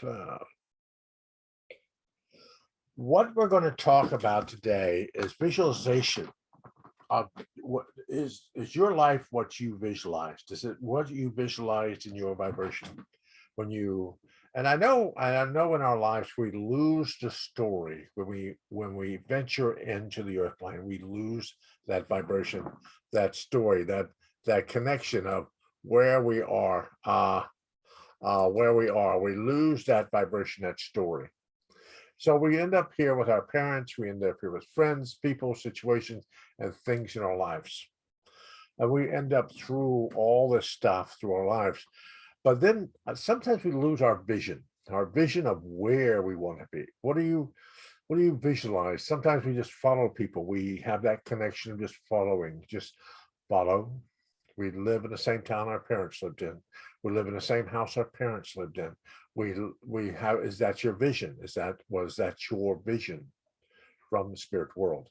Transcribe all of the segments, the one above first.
Cloud. What we're going to talk about today is visualization of what is your life what you visualized? Is it what you visualized in your vibration? When you and I know in our lives we lose the story when we venture into the earth plane, we lose that vibration, that story, that connection of where we are, where we are. We lose that vibration, that story. So we end up here with our parents, we end up here with friends, people, situations, and things in our lives. And we end up through all this stuff through our lives. But then sometimes we lose our vision of where we want to be. What do you visualize? Sometimes we just follow people. We have that connection of just following, just follow. We live in the same town our parents lived in. We live in the same house our parents lived in. We have, is that your vision? Was that your vision from the spirit world?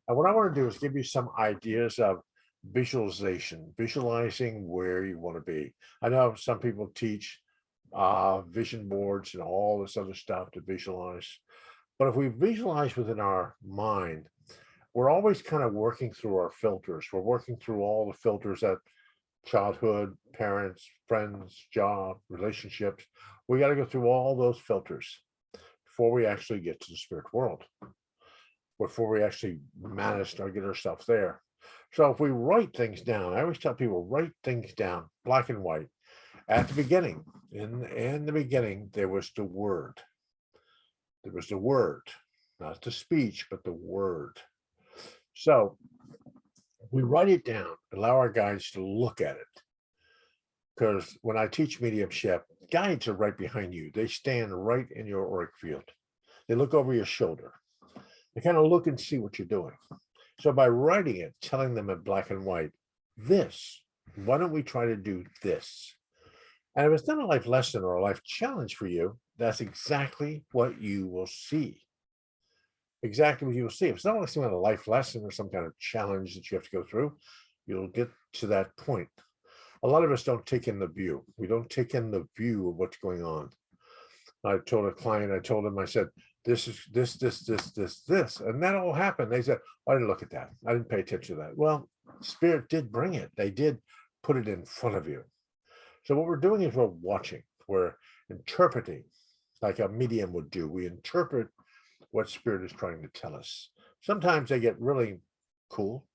And what I want to do is give you some ideas of visualization, visualizing where you want to be. I know some people teach vision boards and all this other stuff to visualize. But if we visualize within our mind, we're always kind of working through our filters. We're working through all the filters that childhood, parents, friends, job, relationships. We got to go through all those filters before we actually get to the spirit world, before we actually manage to get ourselves there. So if we write things down, I always tell people, write things down, black and white. At the beginning, in the beginning, there was the word. There was the word, not the speech, but the word. So we write it down, allow our guides to look at it. Because when I teach mediumship, guides are right behind you. They stand right in your auric field. They look over your shoulder. They kind of look and see what you're doing. So by writing it, telling them in black and white, this, why don't we try to do this? And if it's not a life lesson or a life challenge for you, that's exactly what you will see. Exactly what you will see. If it's not like some kind of life lesson or some kind of challenge that you have to go through, you'll get to that point. A lot of us don't take in the view. We don't take in the view of what's going on. I told a client, I said, this is this. And that all happened. They said, I didn't look at that. I didn't pay attention to that. Well, spirit did bring it. They did put it in front of you. So what we're doing is we're watching, we're interpreting like a medium would do. We interpret what spirit is trying to tell us. Sometimes they get really cool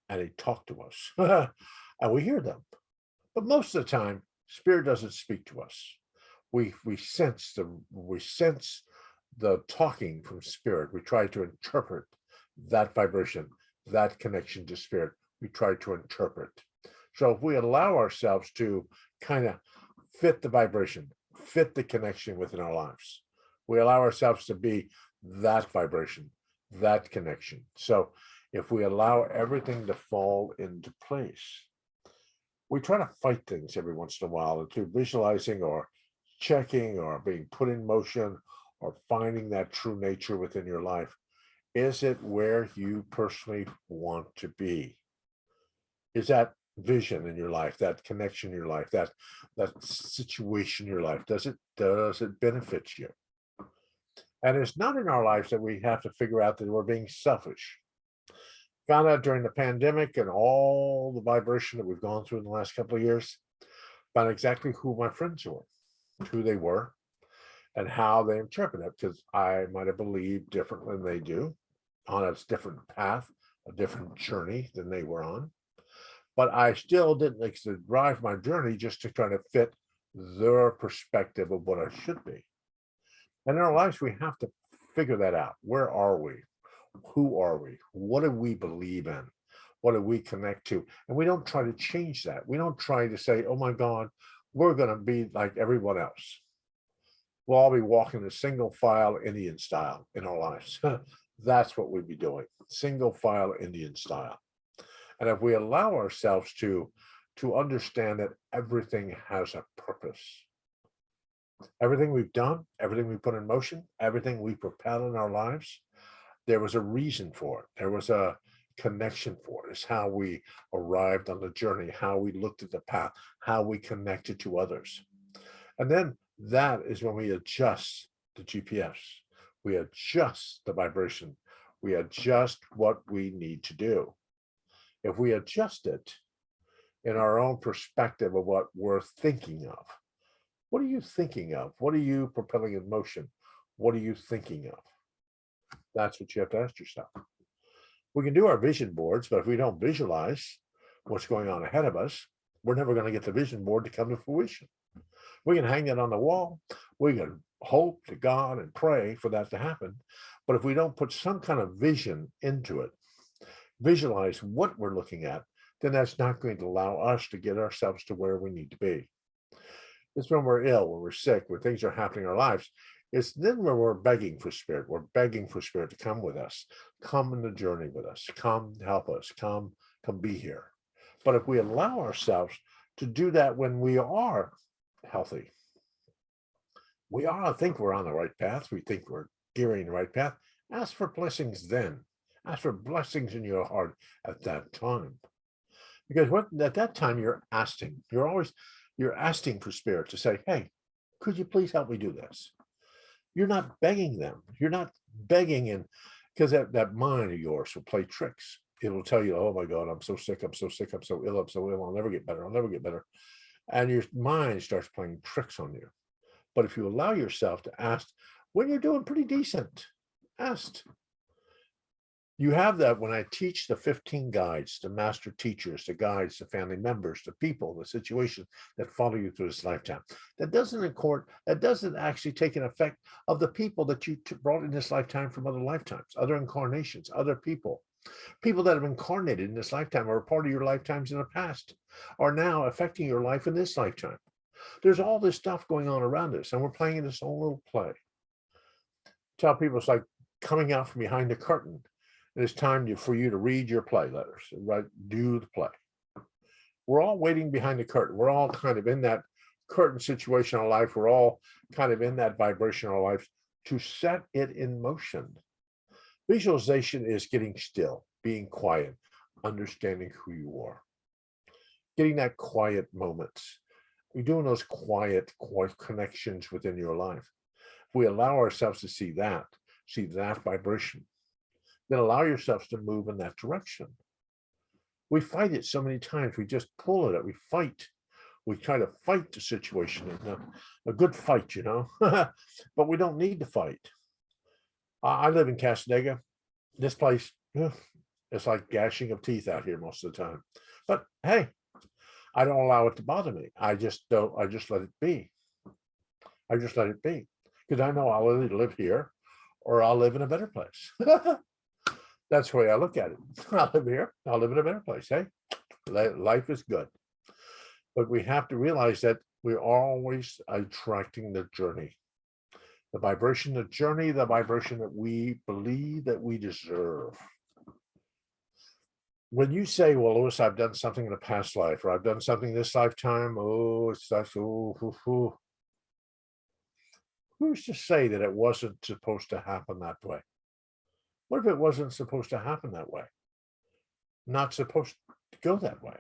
and they talk to us and we hear them. But most of the time, spirit doesn't speak to us. We sense the talking from spirit. We try to interpret that vibration, that connection to spirit. We try to interpret. So if we allow ourselves to kind of fit the vibration, fit the connection within our lives, we allow ourselves to be that vibration, that connection. So if we allow everything to fall into place, we try to fight things every once in a while through visualizing or checking or being put in motion or finding that true nature within your life. Is it where you personally want to be? Is that vision in your life, that connection in your life, that situation in your life, does it benefit you? And it's not in our lives that we have to figure out that we're being selfish. Found out during the pandemic and all the vibration that we've gone through in the last couple of years, found exactly who my friends were, who they were, and how they interpret it, because I might have believed different than they do, on a different path, a different journey than they were on. But I still didn't drive my journey just to try to fit their perspective of what I should be. And in our lives, we have to figure that out. Where are we? Who are we? What do we believe in? What do we connect to? And we don't try to change that. We don't try to say, oh my God, we're going to be like everyone else. We'll all be walking a single file Indian style in our lives. That's what we'd be doing, single file Indian style. And if we allow ourselves to understand that everything has a purpose, everything we've done, everything we put in motion, everything we propel in our lives, there was a reason for it. There was a connection for it. It's how we arrived on the journey, how we looked at the path, how we connected to others. And then That is when we adjust the GPS. We adjust the vibration. We adjust what we need to do. If we adjust it in our own perspective of what we're thinking of, what are you thinking of? What are you propelling in motion? What are you thinking of? That's what you have to ask yourself. We can do our vision boards, but if we don't visualize what's going on ahead of us, we're never going to get the vision board to come to fruition. We can hang it on the wall. We can hope to God and pray for that to happen. But if we don't put some kind of vision into it, visualize what we're looking at, then that's not going to allow us to get ourselves to where we need to be. It's when we're ill, when we're sick, when things are happening in our lives. It's then when we're begging for spirit. We're begging for spirit to come with us, come in the journey with us, come help us, come be here. But if we allow ourselves to do that when we are healthy, I think we're on the right path. We think we're gearing the right path. Ask for blessings then. Ask for blessings in your heart at that time. Because at that time you're asking. You're asking for spirit to say, hey, could you please help me do this? You're not begging them. You're not begging, and because that mind of yours will play tricks. It will tell you, oh my God, I'm so sick, I'm so sick, I'm so ill, I'll never get better, I'll never get better. And your mind starts playing tricks on you. But if you allow yourself to ask when you're doing pretty decent, ask. You have that when I teach the 15 guides, the master teachers, the guides, the family members, the people, the situations that follow you through this lifetime. That doesn't actually take an effect of the people that you brought in this lifetime from other lifetimes, other incarnations, other people that have incarnated in this lifetime or part of your lifetimes in the past are now affecting your life in this lifetime. There's all this stuff going on around us, and we're playing in this own little play. Tell people it's like coming out from behind the curtain. And it's time for you to read your play letters, right? Do the play. We're all waiting behind the curtain. We're all kind of in that curtain situation of life. We're all kind of in that vibration of life to set it in motion. Visualization is getting still, being quiet, understanding who you are, getting that quiet moments. We're doing those quiet connections within your life. If we allow ourselves to see that vibration, then allow yourselves to move in that direction. We fight it so many times. We just pull at it. We fight. We try to fight the situation. A good fight, but we don't need to fight. I live in Castaneda. This place, it's like gashing of teeth out here most of the time. But hey, I don't allow it to bother me. I just let it be. I just let it be. Because I know I'll either live here or I'll live in a better place. That's the way I look at it. I'll live here. I'll live in a better place. Hey, life is good. But we have to realize that we're always attracting the journey. The vibration, the journey, the vibration that we believe that we deserve. When you say, well, Louis, I've done something in a past life, or I've done something this lifetime, it's such, who's to say that it wasn't supposed to happen that way? What if it wasn't supposed to happen that way? Not supposed to go that way.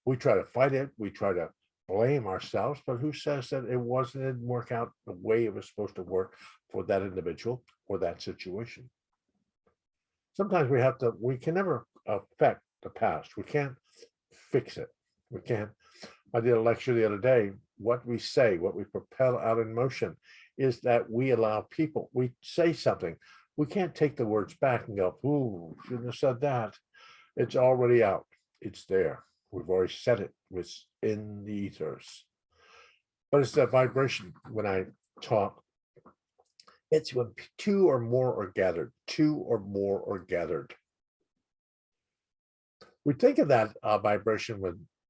We try to fight it. We try to blame ourselves, but who says that it didn't work out the way it was supposed to work for that individual or that situation? Sometimes we can never affect the past. We can't fix it. We can't. I did a lecture the other day. What we say, what we propel out in motion is that we allow people, we say something. We can't take the words back and go, ooh, shouldn't have said that. It's already out. It's there. We've already said it. It's in the ethers. But it's that vibration when I talk. It's when two or more are gathered. Two or more are gathered. We think of that vibration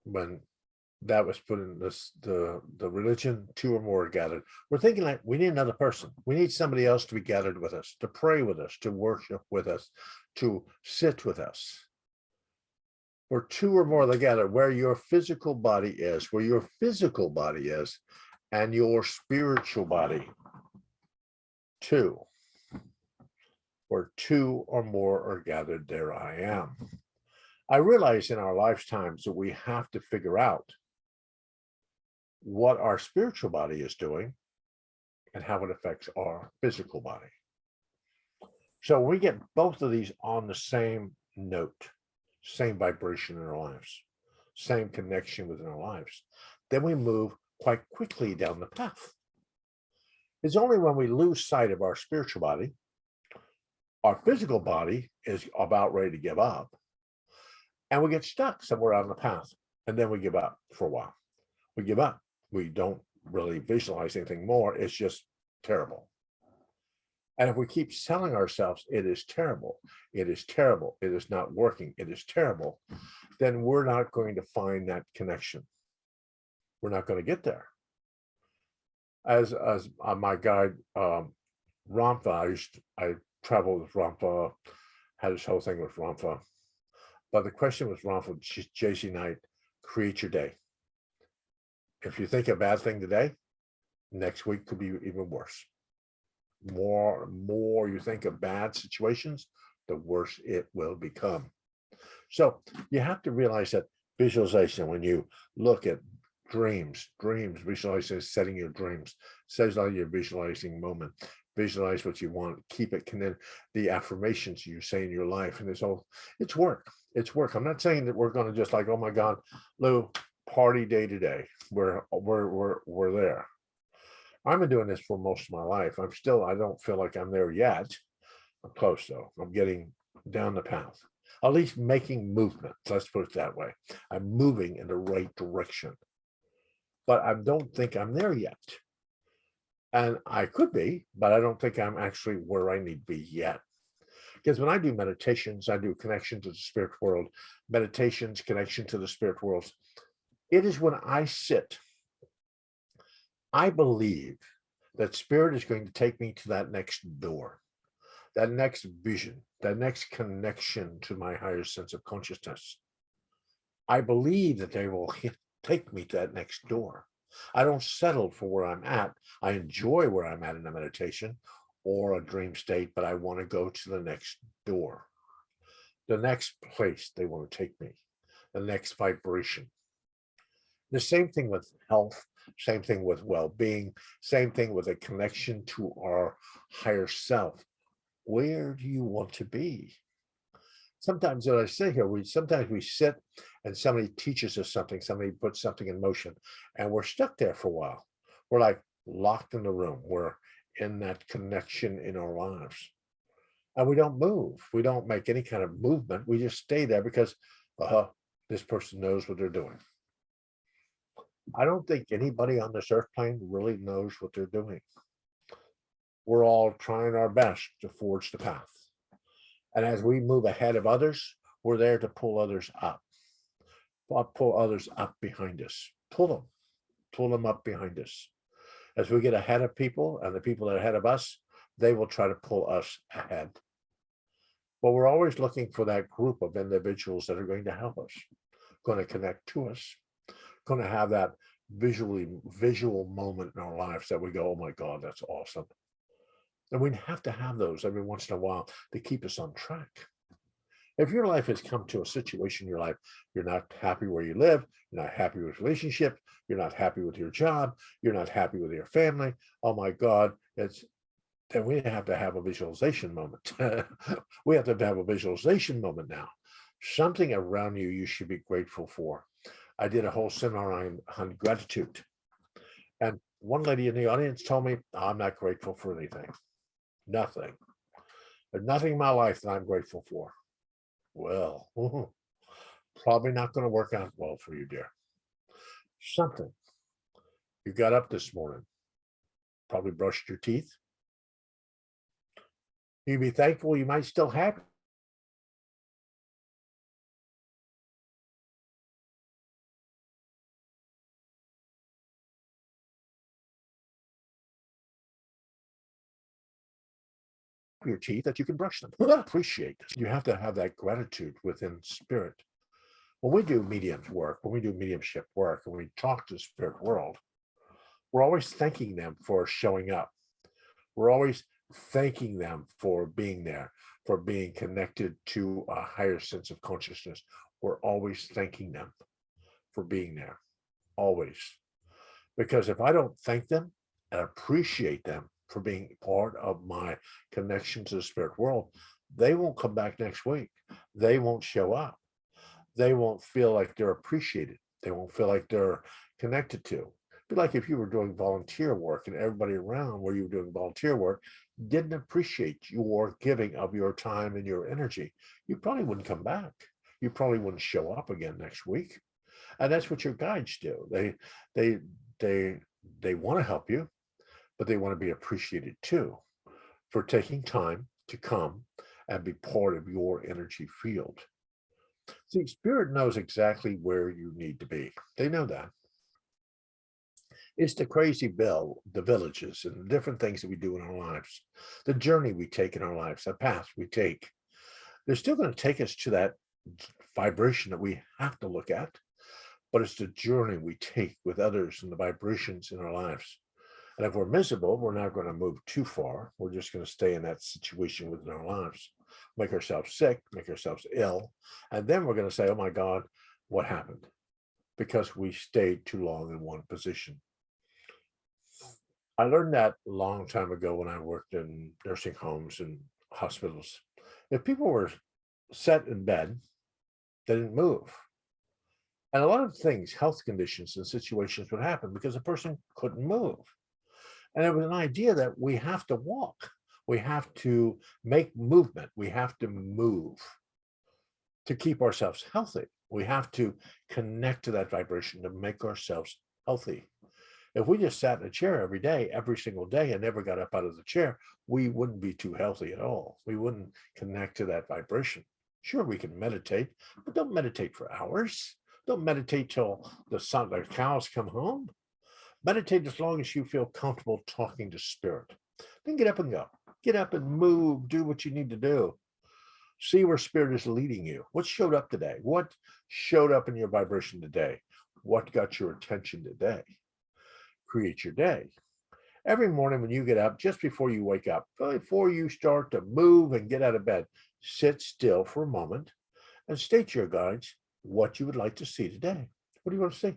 when that was put in the religion, two or more are gathered. We're thinking like we need another person. We need somebody else to be gathered with us, to pray with us, to worship with us, to sit with us. Where two or more together, where your physical body is, and your spiritual body. Two. Where two or more are gathered, there I am. I realize in our lifetimes that we have to figure out what our spiritual body is doing and how it affects our physical body. So we get both of these on the same note, same vibration in our lives, same connection within our lives. Then we move quite quickly down the path. It's only when we lose sight of our spiritual body, our physical body is about ready to give up, and we get stuck somewhere on the path, and then we give up for a while. We give up. We don't really visualize anything more. It's just terrible. And if we keep telling ourselves it is terrible, it is terrible, it is not working, it is terrible, then we're not going to find that connection. We're not going to get there. As my guide Ramtha, I traveled with Ramtha, had this whole thing with Ramtha. But the question was Ramtha, JC Knight, create your day. If you think a bad thing today, next week could be even worse. More you think of bad situations, the worse it will become. So you have to realize that visualization, when you look at dreams, visualization, setting your dreams, says all your visualizing moment, visualize what you want, keep it, then the affirmations you say in your life, and it's work. It's work. I'm not saying that we're going to just like, oh my God, Lou, party day today. We're there. I've been doing this for most of my life. I don't feel like I'm there yet. I'm close though. I'm getting down the path, at least making movement. Let's put it that way. I'm moving in the right direction, but I don't think I'm there yet. And I could be, but I don't think I'm actually where I need to be yet. Because when I do meditations, I do connection to the spirit world, meditations, connection to the spirit world. It is when I sit, I believe that spirit is going to take me to that next door, that next vision, that next connection to my higher sense of consciousness. I believe that they will take me to that next door. I don't settle for where I'm at. I enjoy where I'm at in a meditation or a dream state, but I want to go to the next door, the next place they want to take me, the next vibration. The same thing with health, same thing with well-being, same thing with a connection to our higher self. Where do you want to be? Sometimes, as I say here, sometimes we sit and somebody teaches us something, somebody puts something in motion, and we're stuck there for a while. We're like locked in the room. We're in that connection in our lives. And we don't move. We don't make any kind of movement. We just stay there because this person knows what they're doing. I don't think anybody on this earth plane really knows what they're doing. We're all trying our best to forge the path. And as we move ahead of others, we're there to pull others up. Pull others up behind us. Pull them up behind us. As we get ahead of people and the people that are ahead of us, they will try to pull us ahead. But we're always looking for that group of individuals that are going to help us, going to connect to us, going to have that visual moment in our lives that we go, oh my God, that's awesome. And we have to have those every once in a while to keep us on track. If your life has come to a situation in your life, you're not happy where you live, you're not happy with relationships, you're not happy with your job, you're not happy with your family, oh my God, then we have to have a visualization moment. We have to have a visualization moment now. Something around you should be grateful for. I did a whole seminar on gratitude. And one lady in the audience told me, I'm not grateful for anything. Nothing. There's nothing in my life that I'm grateful for. Well, probably not going to work out well for you, dear. Something. You got up this morning, probably brushed your teeth. You'd be thankful you might still have your teeth, that you can brush them. Appreciate this. You have to have that gratitude within spirit. When we do mediums work, when we do mediumship work, and we talk to the spirit world, we're always thanking them for showing up. We're always thanking them for being there, for being connected to a higher sense of consciousness. We're always thanking them for being there, always. Because if I don't thank them and appreciate them for being part of my connection to the spirit world, they won't come back next week. They won't show up. They won't feel like they're appreciated. They won't feel like they're connected to. It'd be like if you were doing volunteer work and everybody around where you were doing volunteer work didn't appreciate your giving of your time and your energy, you probably wouldn't come back. You probably wouldn't show up again next week. And that's what your guides do. They they they want to help you, but they want to be appreciated too for taking time to come and be part of your energy field. See, spirit knows exactly where you need to be. They know that. It's the crazy bill, the villages, and the different things that we do in our lives, the journey we take in our lives, the path we take. They're still going to take us to that vibration that we have to look at, but it's the journey we take with others and the vibrations in our lives. And if we're miserable, we're not going to move too far. We're just going to stay in that situation within our lives, make ourselves sick, make ourselves ill. And then we're going to say, oh my God, what happened? Because we stayed too long in one position. I learned that a long time ago when I worked in nursing homes and hospitals. If people were set in bed, they didn't move. And a lot of things, health conditions and situations would happen because the person couldn't move. And it was an idea that we have to walk. We have to make movement. We have to move to keep ourselves healthy. We have to connect to that vibration to make ourselves healthy. If we just sat in a chair every day, every single day, and never got up out of the chair, we wouldn't be too healthy at all. We wouldn't connect to that vibration. Sure, we can meditate, but don't meditate for hours. Don't meditate till the cows come home. Meditate as long as you feel comfortable talking to spirit. Then get up and go. Get up and move. Do what you need to do. See where spirit is leading you. What showed up today? What showed up in your vibration today? What got your attention today? Create your day. Every morning when you get up, just before you wake up, before you start to move and get out of bed, sit still for a moment and state to your guides what you would like to see today. What do you want to see?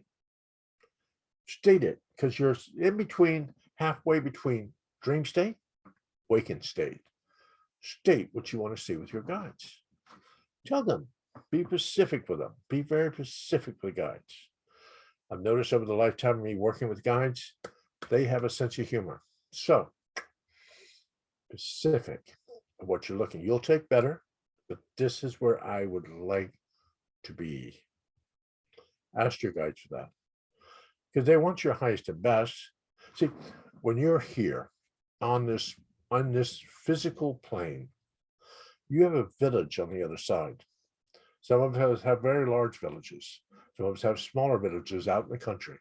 State it, because you're in between, halfway between dream state, waking state. State what you want to see with your guides. Tell them, be specific with them, be very specific with guides. I've noticed over the lifetime of me working with guides, they have a sense of humor. So, specific of what you're looking. You'll take better, but this is where I would like to be. Ask your guides for that. Because they want your highest and best. See, when you're here on this physical plane, you have a village on the other side. Some of us have very large villages. Some of us have smaller villages out in the country.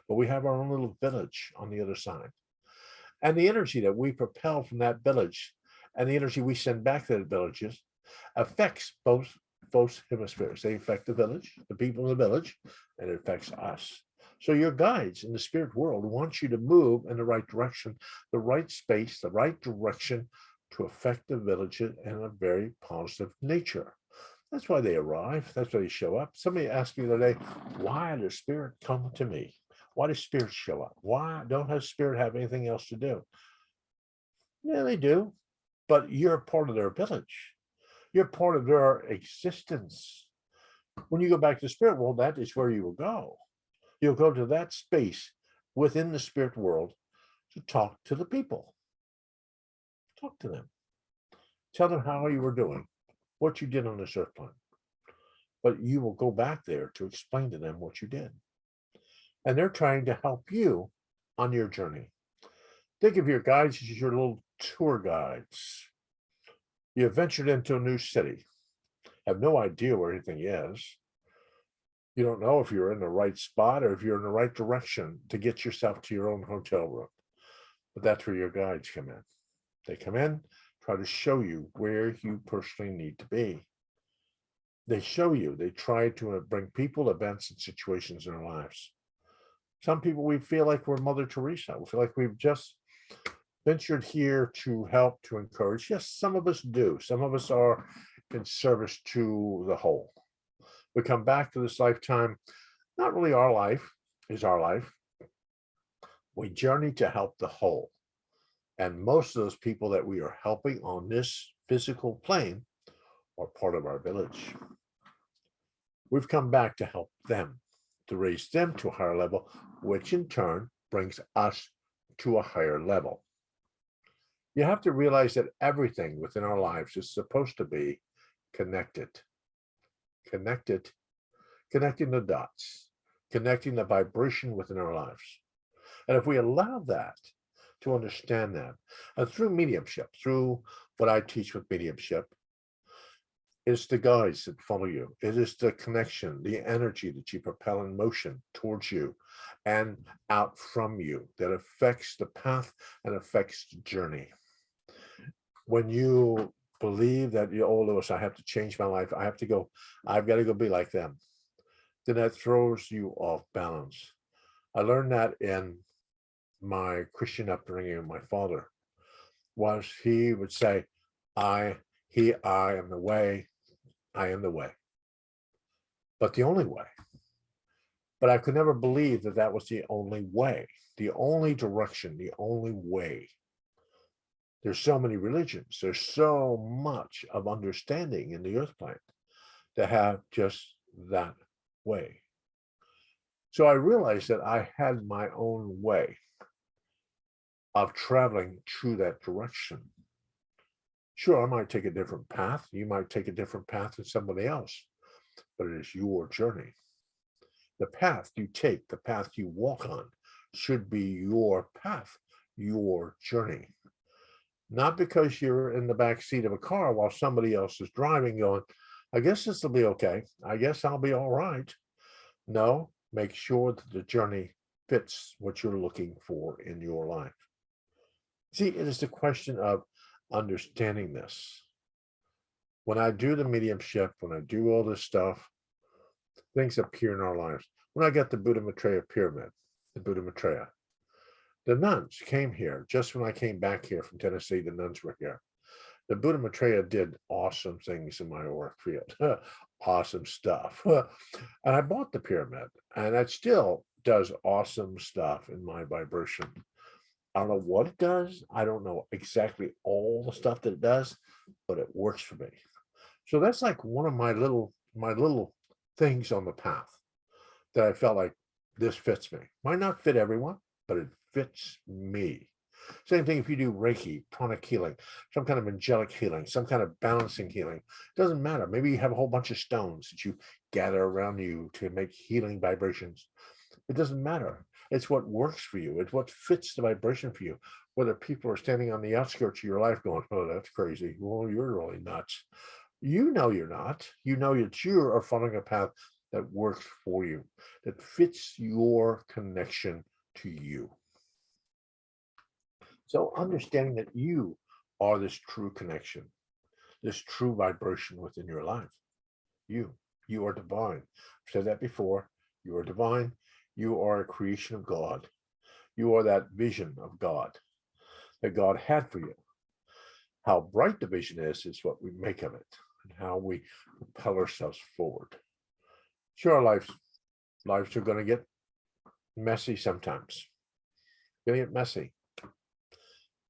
But we have our own little village on the other side. And the energy that we propel from that village and the energy we send back to the villages affects both hemispheres. They affect the village, the people in the village, and it affects us. So your guides in the spirit world want you to move in the right direction, the right space, the right direction to affect the village in a very positive nature. That's why they arrive. That's why they show up. Somebody asked me the other day, why does spirit come to me? Why does spirit show up? Why don't have spirit have anything else to do? Yeah, they do, but you're part of their village. You're part of their existence. When you go back to the spirit world, that is where you will go. You'll go to that space within the spirit world to talk to the people. Talk to them. Tell them how you were doing, what you did on this earth plane. But you will go back there to explain to them what you did. And they're trying to help you on your journey. Think of your guides as your little tour guides. You have ventured into a new city, have no idea where anything is. You don't know if you're in the right spot or if you're in the right direction to get yourself to your own hotel room. But that's where your guides come in. They come in, try to show you where you personally need to be. They show you, they try to bring people, events, and situations in our lives. Some people, we feel like we're Mother Teresa. We feel like we've just ventured here to help, to encourage. Yes, some of us do. Some of us are in service to the whole. We come back to this lifetime, not really our life is our life. We journey to help the whole. And most of those people that we are helping on this physical plane are part of our village. We've come back to help them, to raise them to a higher level, which in turn brings us to a higher level. You have to realize that everything within our lives is supposed to be connected. Connected, connecting the dots, connecting the vibration within our lives. And if we allow that, to understand that, and through mediumship, through what I teach with mediumship, it's the guides that follow you. It is the connection, the energy that you propel in motion towards you and out from you that affects the path and affects the journey. When you believe that, oh, Lewis, I have to change my life, I've got to go be like them, then that throws you off balance. I learned that in my Christian upbringing. My father was, he would say, I am the way, I am the way, but the only way. But I could never believe that that was the only way, the only direction, the only way. There's so many religions. There's so much of understanding in the earth plane to have just that way. So I realized that I had my own way of traveling to that direction. Sure, I might take a different path. You might take a different path than somebody else, but it is your journey. The path you take, the path you walk on, should be your path, your journey. Not because you're in the back seat of a car while somebody else is driving going, I guess this will be okay. I guess I'll be all right. No, make sure that the journey fits what you're looking for in your life. See, it is the question of understanding this. When I do the mediumship, when I do all this stuff, things appear in our lives. When I got the Buddha Maitreya pyramid, the Buddha Maitreya, the nuns came here just when I came back here from Tennessee. The nuns were here. The Buddha Maitreya did awesome things in my auric field, awesome stuff. And I bought the pyramid, and it still does awesome stuff in my vibration. I don't know what it does. I don't know exactly all the stuff that it does, but it works for me. So that's like one of my little things on the path that I felt like this fits me. Might not fit everyone, but it fits me. Same thing if you do Reiki, pranic healing, some kind of angelic healing, some kind of balancing healing. It doesn't matter. Maybe you have a whole bunch of stones that you gather around you to make healing vibrations. It doesn't matter. It's what works for you. It's what fits the vibration for you. Whether people are standing on the outskirts of your life going, oh, that's crazy. Well, you're really nuts. You know you're not. You know that you are following a path that works for you, that fits your connection to you. So understanding that you are this true connection, this true vibration within your life. You are divine. I've said that before. You are divine. You are a creation of God. You are that vision of God that God had for you. How bright the vision is what we make of it and how we propel ourselves forward. Sure, our lives are going to get messy sometimes. Going to get messy.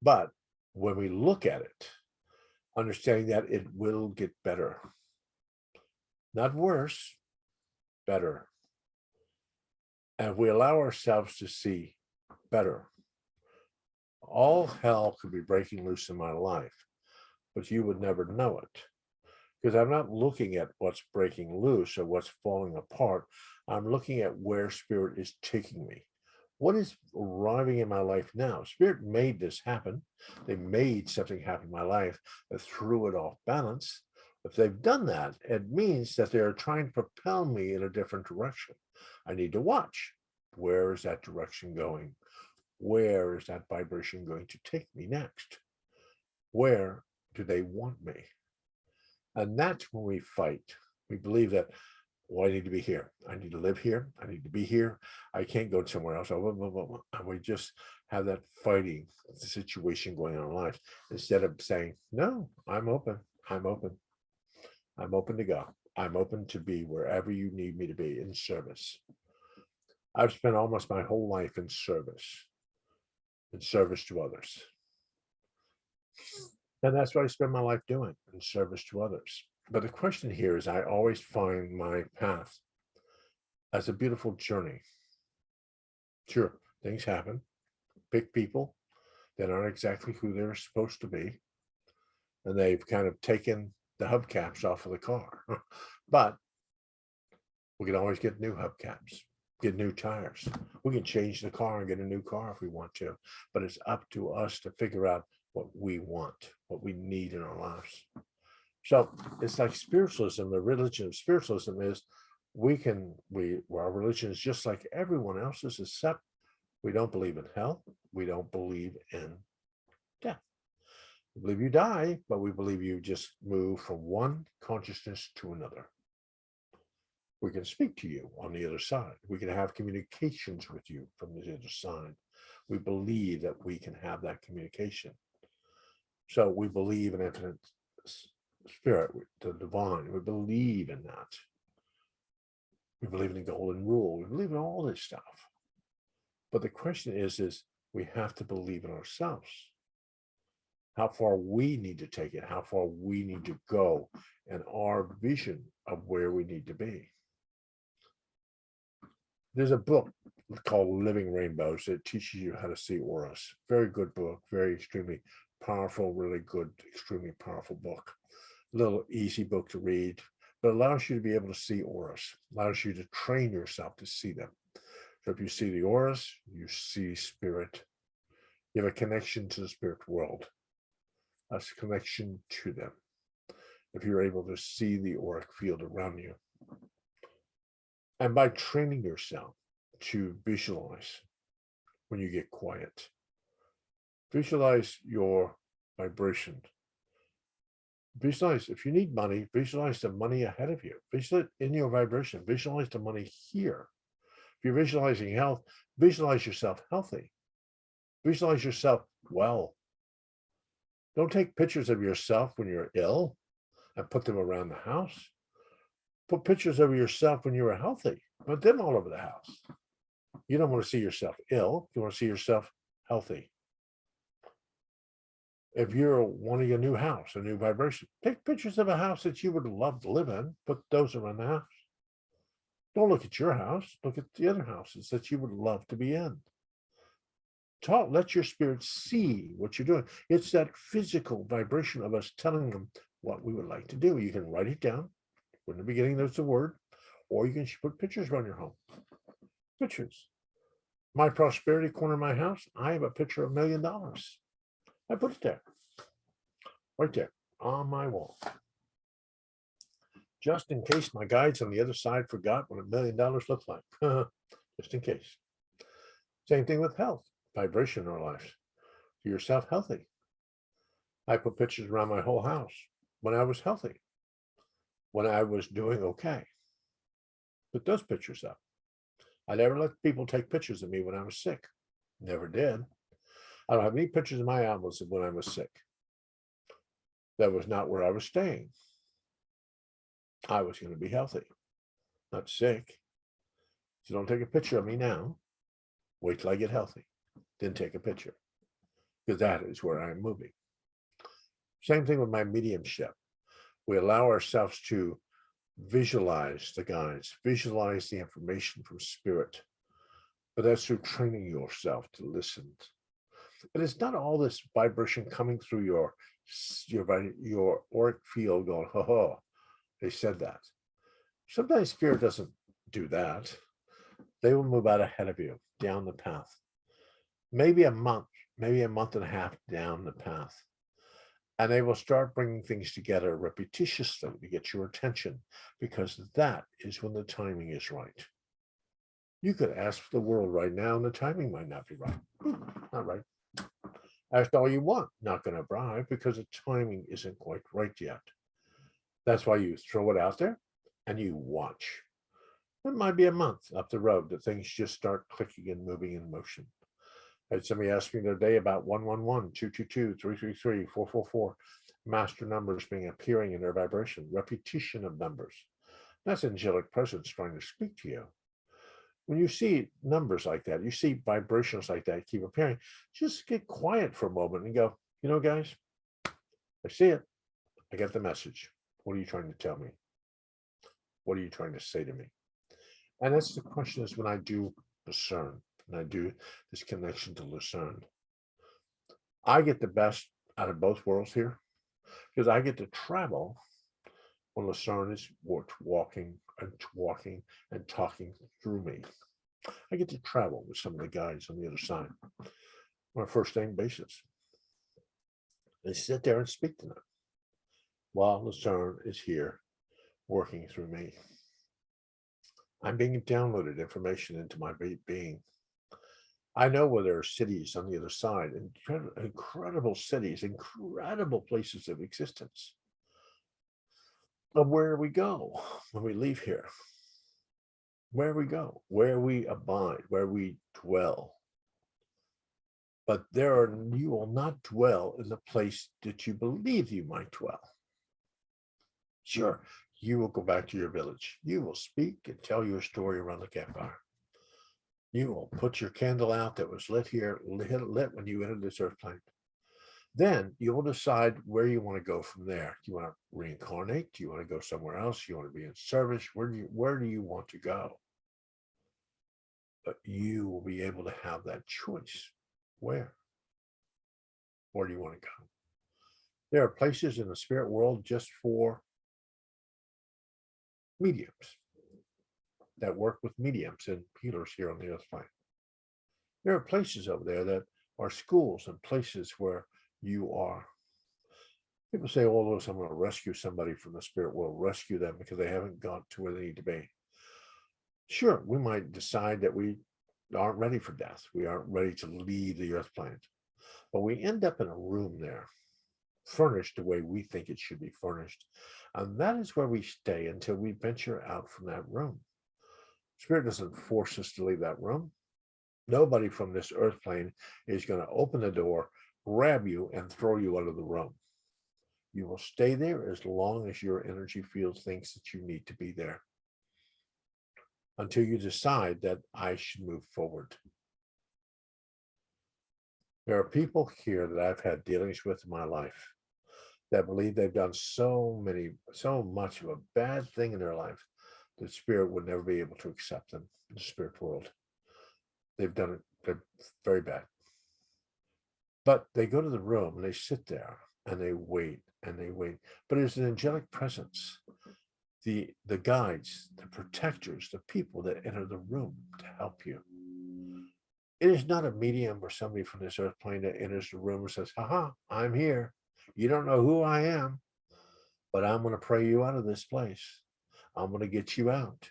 But when we look at it, understanding that it will get better, not worse, better. And if we allow ourselves to see better, all hell could be breaking loose in my life, but you would never know it. Because I'm not looking at what's breaking loose or what's falling apart. I'm looking at where Spirit is taking me. What is arriving in my life now? Spirit made this happen. They made something happen in my life that threw it off balance. If they've done that, it means that they're trying to propel me in a different direction. I need to watch. Where is that direction going? Where is that vibration going to take me next? Where do they want me? And that's when we fight. We believe that, well, I need to be here. I need to live here. I need to be here. I can't go somewhere else. And we just have that fighting situation going on in life instead of saying, no, I'm open. I'm open. I'm open to go. I'm open to be wherever you need me to be in service. I've spent almost my whole life in service. in service to others. And that's what I spend my life doing, in service to others. But the question here is, I always find my path as a beautiful journey. Sure, things happen, pick people that aren't exactly who they're supposed to be, and they've kind of taken the hubcaps off of the car. But we can always get new hubcaps, get new tires. We can change the car and get a new car if we want to, but it's up to us to figure out what we want, what we need in our lives. So it's like spiritualism. The religion of spiritualism is our religion is just like everyone else's, except we don't believe in hell. We don't believe in death. We believe you die, but we believe you just move from one consciousness to another. We can speak to you on the other side. We can have communications with you from the other side. We believe that we can have that communication. So we believe in infinite spirit, the divine. We believe in that. We believe in the golden rule. We believe in all this stuff. But the question is we have to believe in ourselves. How far we need to take it, how far we need to go, and our vision of where we need to be. There's a book called Living Rainbows that teaches you how to see auras. Very good book, very extremely powerful, really good, extremely powerful book. A little easy book to read, but allows you to be able to see auras, allows you to train yourself to see them. So if you see the auras, you see spirit. You have a connection to the spirit world, a connection to them. If you're able to see the auric field around you. And by training yourself to visualize when you get quiet, visualize your vibration. Visualize, if you need money, visualize the money ahead of you. Visualize in your vibration, visualize the money here. If you're visualizing health, visualize yourself healthy. Visualize yourself well. Don't take pictures of yourself when you're ill and put them around the house. Put pictures of yourself when you were healthy. Put them all over the house. You don't want to see yourself ill. You want to see yourself healthy. If you're wanting a new house, a new vibration, take pictures of a house that you would love to live in. Put those around the house. Don't look at your house. Look at the other houses that you would love to be in. Let your spirit see what you're doing. It's that physical vibration of us telling them what we would like to do. You can write it down. In the beginning, there's the word, or you can put pictures around your home. Pictures. My prosperity corner of my house, I have a picture of $1 million. I put it there, right there on my wall. Just in case my guides on the other side forgot what $1 million looked like. Just in case. Same thing with health, vibration in our lives. Do yourself healthy. I put pictures around my whole house when I was healthy, when I was doing okay. Put those pictures up. I never let people take pictures of me when I was sick. Never did. I don't have any pictures of my albums of when I was sick. That was not where I was staying. I was going to be healthy, not sick. So don't take a picture of me now. Wait till I get healthy. Then take a picture. Because that is where I'm moving. Same thing with my mediumship. We allow ourselves to visualize the guides, visualize the information from spirit. But that's through training yourself to listen. But it's not all this vibration coming through your auric field going, ho ho, they said that. Sometimes spirit doesn't do that. They will move out ahead of you down the path. Maybe a month and a half down the path. And they will start bringing things together repetitiously to get your attention, because that is when the timing is right. You could ask the world right now and the timing might not be right. Not right. Ask all you want, not going to arrive because the timing isn't quite right yet. That's why you throw it out there and you watch. It might be a month up the road that things just start clicking and moving in motion. I had somebody ask me the other day about 111, 222, 333, 444, master numbers appearing in their vibration, repetition of numbers. That's angelic presence trying to speak to you. when you see numbers like that, you see vibrations like that keep appearing, just get quiet for a moment and go, you know, guys, I see it. I get the message. What are you trying to tell me? What are you trying to say to me? And that's the question is when I do discern, and I do this connection to discern, I get the best out of both worlds here because I get to travel when Lucerne is walking and talking through me. I get to travel with some of the guys on the other side on a first name basis. They sit there and speak to them while Lucerne is here working through me. I'm being downloaded information into my being. I know where there are cities on the other side, incredible cities, incredible places of existence. But where we go when we leave here, where we go, where we abide, where we dwell. But you will not dwell in the place that you believe you might dwell. Sure, you will go back to your village. You will speak and tell your story around the campfire. You will put your candle out that was lit here, lit when you entered this earth plane. Then you will decide where you want to go from there. Do you want to reincarnate? Do you want to go somewhere else? Do you want to be in service? Where do you want to go? But you will be able to have that choice. Where do you want to go? There are places in the spirit world just for mediums that work with mediums and healers here on the earth plane. There are places over there that are schools and places where you are. People say, oh, I'm going to rescue somebody from the spirit world, rescue them because they haven't got to where they need to be. Sure, we might decide that we aren't ready for death. We aren't ready to leave the earth planet. But we end up in a room there, furnished the way we think it should be furnished. And that is where we stay until we venture out from that room. Spirit doesn't force us to leave that room. Nobody from this earth plane is going to open the door, grab you, and throw you out of the room. You will stay there as long as your energy field thinks that you need to be there, until you decide that I should move forward. There are people here that I've had dealings with in my life that believe they've done so much of a bad thing in their life that spirit would never be able to accept them in the spirit world. They've done it, they're very bad. But they go to the room and they sit there and they wait and they wait. But it's an angelic presence. The guides, the protectors, the people that enter the room to help you. It is not a medium or somebody from this earth plane that enters the room and says, haha, I'm here. You don't know who I am, but I'm going to pray you out of this place. I'm going to get you out.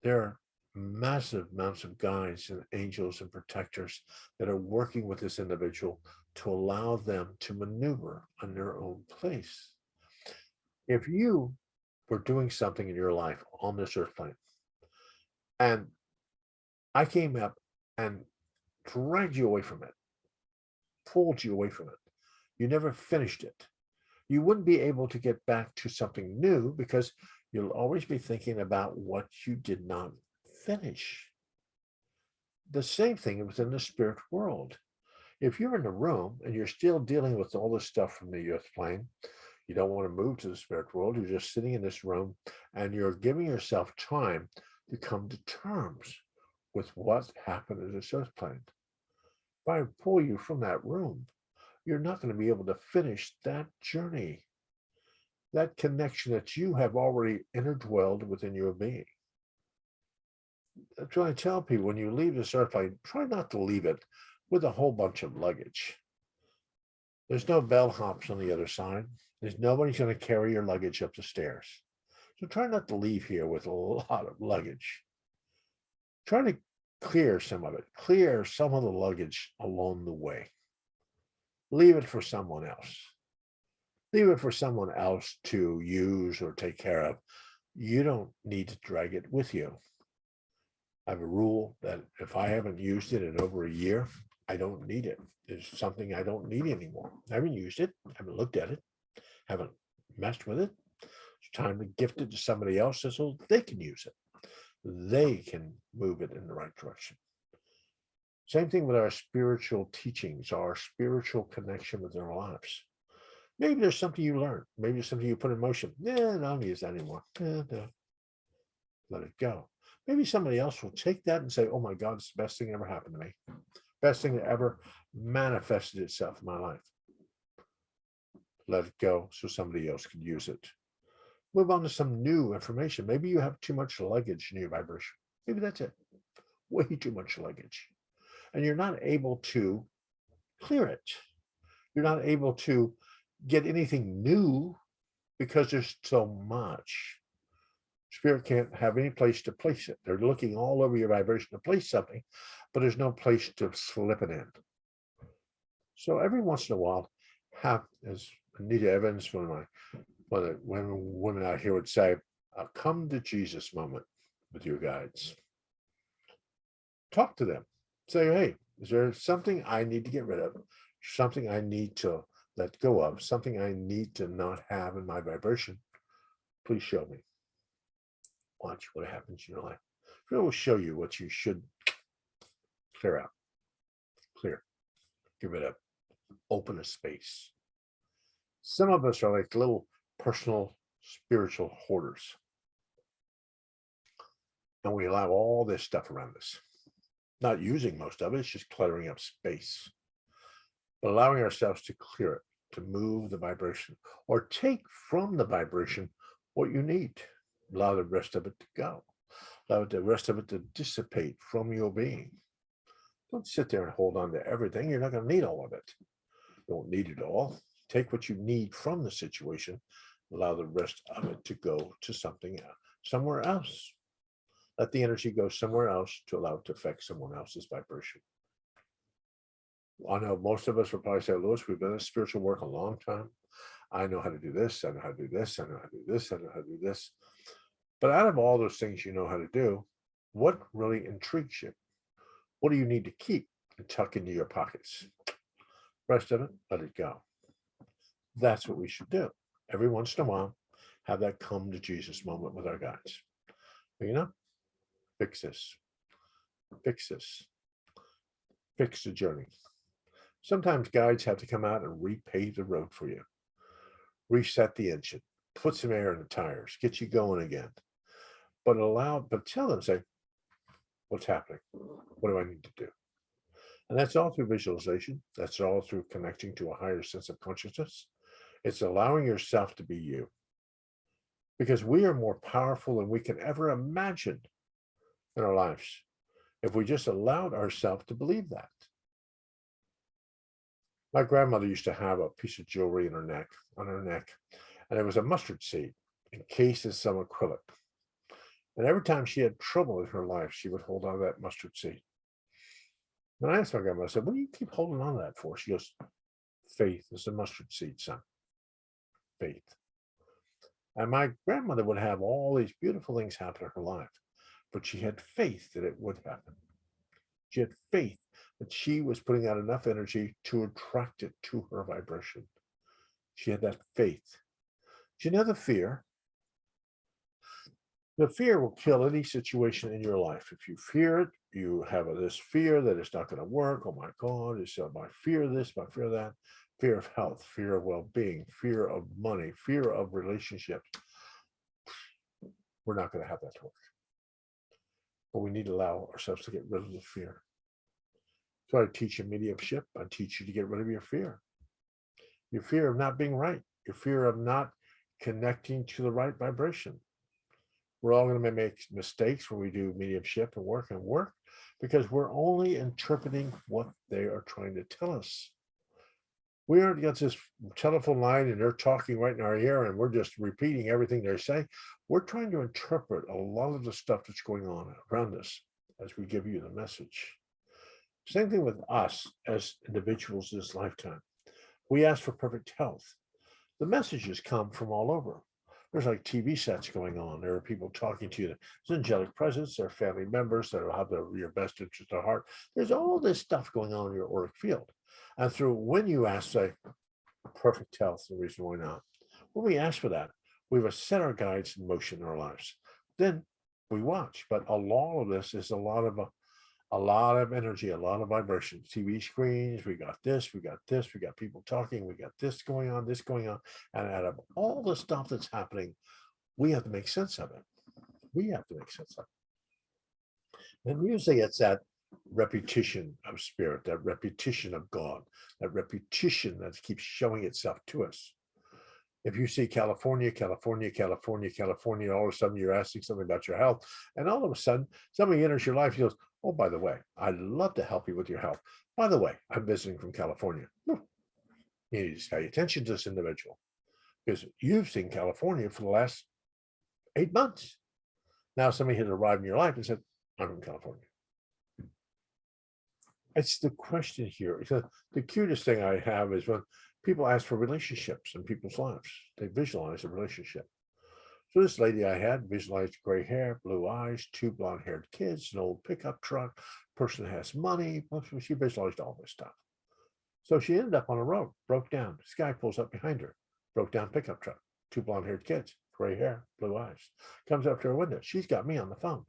There are massive amounts of guides and angels and protectors that are working with this individual to allow them to maneuver on their own place. If you were doing something in your life on this earth plane, and I came up and dragged you away from it, pulled you away from it, you never finished it, you wouldn't be able to get back to something new because you'll always be thinking about what you did not finish. The same thing within the spirit world. If you're in the room and you're still dealing with all this stuff from the earth plane, you don't want to move to the spirit world, you're just sitting in this room and you're giving yourself time to come to terms with what happened in this earth plane. If I pull you from that room, you're not going to be able to finish that journey, that connection that you have already interdwelled within your being. That's what I tell people, when you leave this earth plane, try not to leave it with a whole bunch of luggage. There's no bellhops on the other side. There's nobody's going to carry your luggage up the stairs. So try not to leave here with a lot of luggage. Try to clear some of it. Clear some of the luggage along the way. Leave it for someone else. Leave it for someone else to use or take care of. You don't need to drag it with you. I have a rule that if I haven't used it in over a year, I don't need it. It's something I don't need anymore. I haven't used it, haven't looked at it, haven't messed with it. It's time to gift it to somebody else so they can use it. they can move it in the right direction. Same thing with our spiritual teachings, our spiritual connection with our lives. Maybe there's something you learned. Maybe there's something you put in motion. Yeah, I don't use that anymore. No, let it go. Maybe somebody else will take that and say, oh my God, it's the best thing that ever happened to me. Best thing that ever manifested itself in my life. Let it go so somebody else can use it. Move on to some new information. Maybe you have too much luggage in your vibration. Maybe that's it. Way too much luggage. And you're not able to clear it. You're not able to get anything new because there's so much. Spirit can't have any place to place it. They're looking all over your vibration to place something, but there's no place to slip it in. So every once in a while, have, as Anita Evans, one of the women out here would say, a come to Jesus moment with your guides. Talk to them. Say, hey, is there something I need to get rid of? Something I need to let go of? Something I need to not have in my vibration? Please show me. Watch what happens in your life. It will show you what you should clear out. Clear. Get rid of. Open a space. Some of us are like little personal spiritual hoarders. And we allow all this stuff around us. Not using most of it, it's just cluttering up space. But allowing ourselves to clear it, to move the vibration, or take from the vibration what you need. Allow the rest of it to go. Allow the rest of it to dissipate from your being. Don't sit there and hold on to everything. You're not going to need all of it. You don't need it all. Take what you need from the situation. Allow the rest of it to go to something else, somewhere else. Let the energy go somewhere else to allow it to affect someone else's vibration. I know most of us will probably say, Louis, we've been in spiritual work a long time. I know how to do this. I know how to do this. I know how to do this. I know how to do this. But out of all those things you know how to do, what really intrigues you? What do you need to keep and tuck into your pockets? Rest of it, let it go. That's what we should do. Every once in a while, have that come to Jesus moment with our guides. You know, fix this. Fix this. Fix the journey. Sometimes guides have to come out and repave the road for you. Reset the engine. Put some air in the tires. Get you going again. But tell them, say, what's happening? What do I need to do? And that's all through visualization. That's all through connecting to a higher sense of consciousness. It's allowing yourself to be you. Because we are more powerful than we can ever imagine in our lives if we just allowed ourselves to believe that. My grandmother used to have a piece of jewelry on her neck, and it was a mustard seed encased in some acrylic. And every time she had trouble in her life, she would hold on to that mustard seed. And I asked my grandmother, I said, what do you keep holding on to that for? She goes, faith is the mustard seed, son. Faith. And my grandmother would have all these beautiful things happen in her life, but she had faith that it would happen. She had faith that she was putting out enough energy to attract it to her vibration. She had that faith. Do you know the fear? The fear will kill any situation in your life. If you fear it, you have this fear that it's not going to work. Oh my God, it's my fear of this, my fear of that, fear of health, fear of well-being, fear of money, fear of relationships. We're not going to have that work. But we need to allow ourselves to get rid of the fear. So I teach you mediumship. I teach you to get rid of your fear. Your fear of not being right. Your fear of not connecting to the right vibration. We're all going to make mistakes when we do mediumship and work because we're only interpreting what they are trying to tell us. We aren't against this telephone line and they're talking right in our ear and we're just repeating everything they say. We're trying to interpret a lot of the stuff that's going on around us as we give you the message. Same thing with us as individuals this lifetime. We ask for perfect health. The messages come from all over. There's like TV sets going on. There are people talking to you. There's angelic presence. There are family members that will have your best interest at heart. There's all this stuff going on in your auric field. And through when you ask, say, perfect health, the reason why not. When we ask for that, we've set our guides in motion in our lives. Then we watch. But a lot of this is a lot of energy, a lot of vibration. TV screens, we got this, we got this, we got people talking, we got this going on, and out of all the stuff that's happening, we have to make sense of it. We have to make sense of it. And usually it's that repetition of spirit, that repetition of God, that repetition that keeps showing itself to us. If you see California, California, California, California, all of a sudden you're asking something about your health, and all of a sudden somebody enters your life and goes, oh, by the way, I'd love to help you with your health. By the way, I'm visiting from California. You need to pay attention to this individual because you've seen California for the last 8 months. Now somebody has arrived in your life and said, I'm from California. It's the question here. The cutest thing I have is when people ask for relationships in people's lives. They visualize a relationship. So this lady I had visualized gray hair, blue eyes, 2 blonde-haired kids, an old pickup truck, person that has money. She visualized all this stuff. So she ended up on a road, broke down. This guy pulls up behind her, broke down pickup truck, 2 blonde-haired kids, gray hair, blue eyes. Comes up to her window. She's got me on the phone.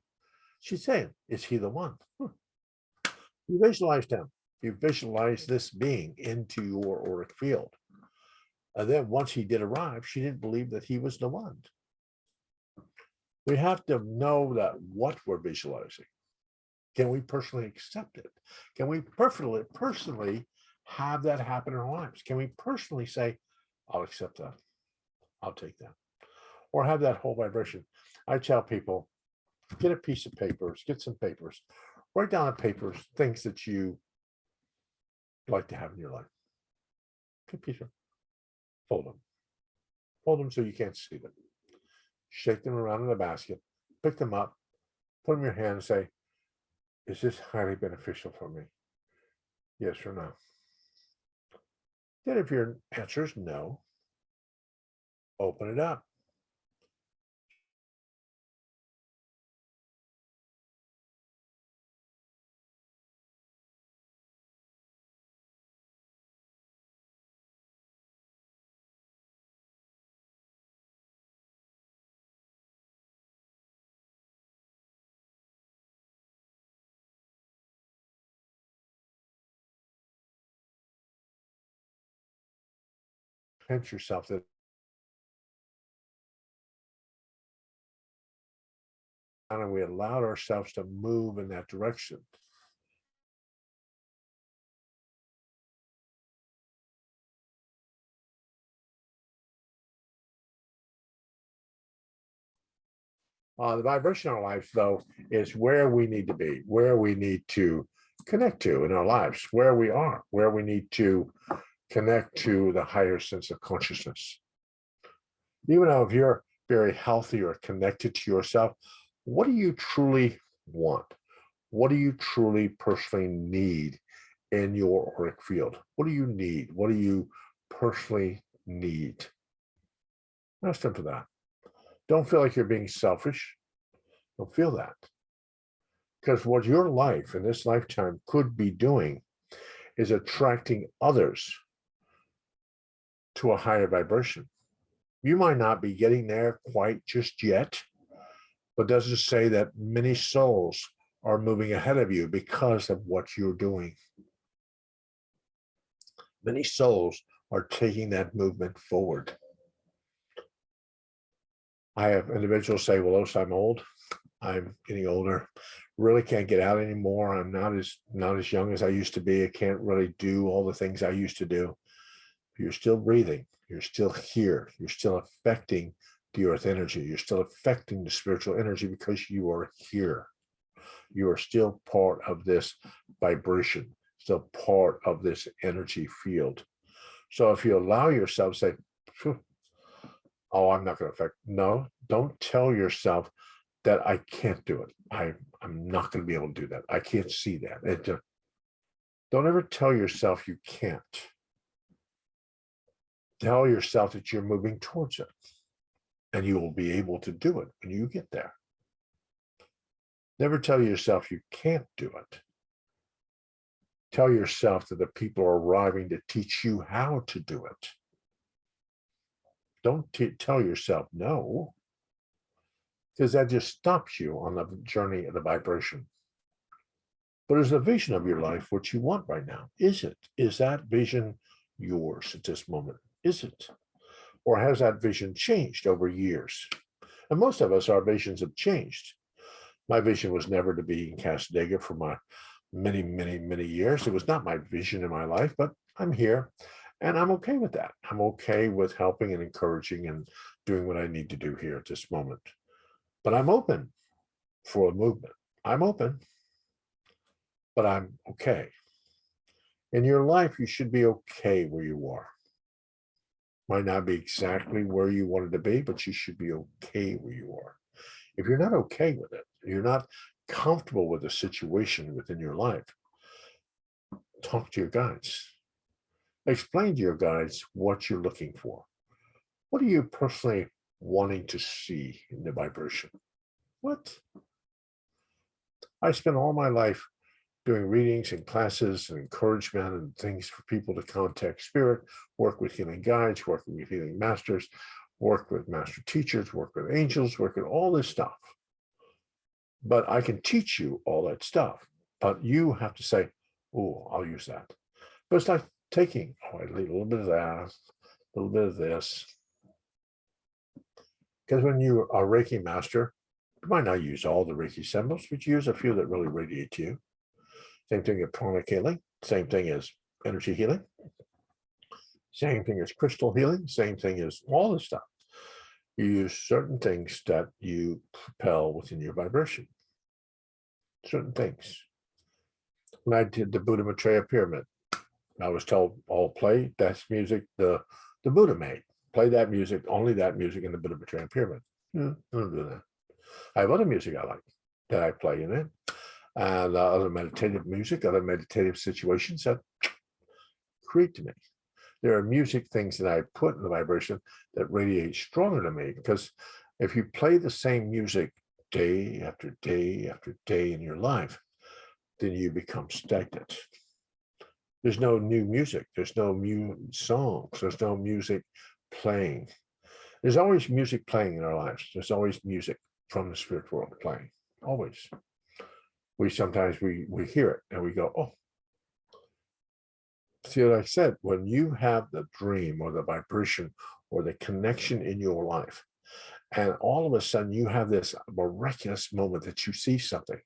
She's saying, is he the one? You visualized him. You visualized this being into your auric field. And then once he did arrive, she didn't believe that he was the one. We have to know that what we're visualizing. Can we personally accept it? Can we personally have that happen in our lives? Can we personally say, I'll accept that. I'll take that. Or have that whole vibration. I tell people, get a piece of papers, get some papers, write down on papers things that you like to have in your life. Get a piece of, fold them. Fold them so you can't see them. Shake them around in a basket, pick them up, put them in your hand and say, is this highly beneficial for me? Yes or no? Then if your answer is no, open it up. Pinch yourself that, and we allowed ourselves to move in that direction. The vibration in our lives, though, is where we need to be, where we need to connect to in our lives, where we are, where we need to connect to the higher sense of consciousness. Even though if you're very healthy or connected to yourself, what do you truly want? What do you truly personally need in your auric field? What do you need? What do you personally need? Ask them for that. Don't feel like you're being selfish. Don't feel that. Because what your life in this lifetime could be doing is attracting others to a higher vibration. You might not be getting there quite just yet, but doesn't say that many souls are moving ahead of you because of what you're doing. Many souls are taking that movement forward. I have individuals say, well, I'm old. I'm getting older. Really can't get out anymore. I'm not as young as I used to be. I can't really do all the things I used to do. You're still breathing. You're still here. You're still affecting the earth energy. You're still affecting the spiritual energy because you are here. You are still part of this vibration, still part of this energy field. So if you allow yourself to say, oh, I'm not going to affect. No, don't tell yourself that I can't do it. I'm not going to be able to do that. I can't see that. Don't ever tell yourself you can't. Tell yourself that you're moving towards it and you will be able to do it when you get there. Never tell yourself you can't do it. Tell yourself that the people are arriving to teach you how to do it. Don't tell yourself no. because that just stops you on the journey of the vibration. But is the vision of your life what you want right now? Is it? Is that vision yours at this moment? Is it? Or has that vision changed over years? And most of us, our visions have changed. My vision was never to be in Casadega for my many, many, many years. It was not my vision in my life, but I'm here and I'm okay with that. I'm okay with helping and encouraging and doing what I need to do here at this moment. But I'm open for a movement. I'm open, but I'm okay. In your life, you should be okay where you are. Might not be exactly where you wanted to be, but you should be okay where you are. If you're not okay with it, you're not comfortable with the situation within your life, talk to your guides. Explain to your guides what you're looking for. What are you personally wanting to see in the vibration? What? I spent all my life doing readings and classes and encouragement and things for people to contact spirit, work with healing guides, work with healing masters, work with master teachers, work with angels, work with all this stuff. But I can teach you all that stuff, but you have to say, oh, I'll use that. But it's like taking, oh, I need a little bit of that, a little bit of this. Because when you are a Reiki master, you might not use all the Reiki symbols, but you use a few that really radiate to you. Same thing as pranic healing, same thing as energy healing, same thing as crystal healing, same thing as all this stuff. You use certain things that you propel within your vibration. Certain things. When I did the Buddha Maitreya pyramid, I was told, oh, play that's music the Buddha made. Play that music, only that music in the Buddha Maitreya pyramid. I don't do that. I have other music I like that I play in it. And other meditative music, other meditative situations that create to me. There are music things that I put in the vibration that radiate stronger to me, because if you play the same music day after day after day in your life, then you become stagnant. There's no new music. There's no new songs. There's no music playing. There's always music playing in our lives. There's always music from the spirit world playing, always. Sometimes we hear it and we go, oh. See what I said, when you have the dream or the vibration or the connection in your life, and all of a sudden you have this miraculous moment that you see something,